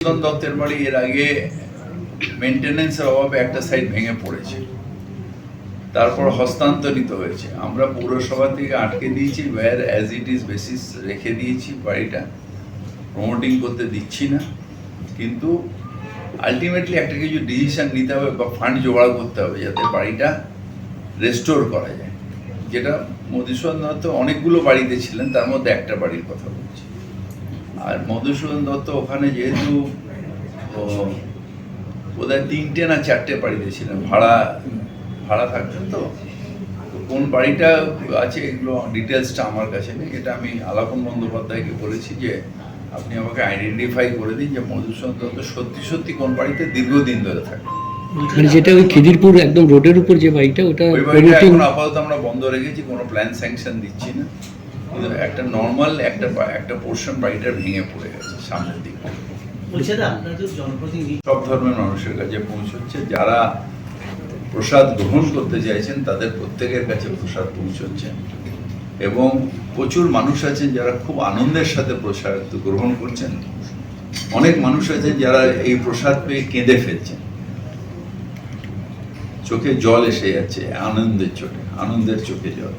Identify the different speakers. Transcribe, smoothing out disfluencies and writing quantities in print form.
Speaker 1: দত্তের বাড়ি এর আগে মেনটেনেন্সের অভাবে একটা সাইড ভেঙে পড়েছে, তারপর হস্তান্তরিত হয়েছে। আমরা পৌরসভা থেকে আটকে দিয়েছি, where as it is basis রেখে দিয়েছি, বাড়িটা প্রমোটিং করতে দিচ্ছি না। কিন্তু আলটিমেটলি একটা কিছু ডিসিশন নিতে হবে বা ফান্ড জোগাড় করতে হবে যাতে বাড়িটা রেস্টোর করা যায়। যেটা মধুসূদন দত্ত অনেকগুলো বাড়িতে ছিলেন, তার মধ্যে একটা বাড়ির কথা বলছি। আর মধুসূদন দত্ত ওখানে যেহেতু বোধহয় 3টে না 4টে বাড়িতে ছিলেন, ভাড়া থাকতেন। তো কোন বাড়িটা আছে এগুলো ডিটেলসটা আমার কাছে নেই, এটা আমি আলাপন বন্দ্যোপাধ্যায়কে বলেছি যে আপনি আমাকে আইডেন্টিফাই করে দিন যে মধুসূদন দত্ত সত্যি সত্যি কোন বাড়িতে দীর্ঘদিন ধরে থাকে।
Speaker 2: মানে যেটা ওই খিদিরপুর একদম রোডের উপর যে বাড়িটা, ওটা
Speaker 1: ওই বাড়িটা এখন আপাতত আমরা বন্ধ রেখেছি, কোনো প্ল্যান স্যাংশন দিচ্ছি না। কিন্তু একটা নর্মাল একটা পোর্শন বাড়িটা ভেঙে পড়ে গেছে সামনের দিকে। সব ধর্মের মানুষের কাছে পৌঁছচ্ছে, যারা প্রসাদ গ্রহণ করতে চাইছেন তাদের প্রত্যেকের কাছে প্রসাদ পৌঁছচ্ছে, এবং প্রচুর মানুষ আছেন যারা খুব আনন্দের সাথে প্রসাদ গ্রহণ করছেন। অনেক মানুষ আছেন যারা এই প্রসাদ পেয়ে কেঁদে ফেলছেন, চোখে জল এসে যাচ্ছে, আনন্দের চোখে জল।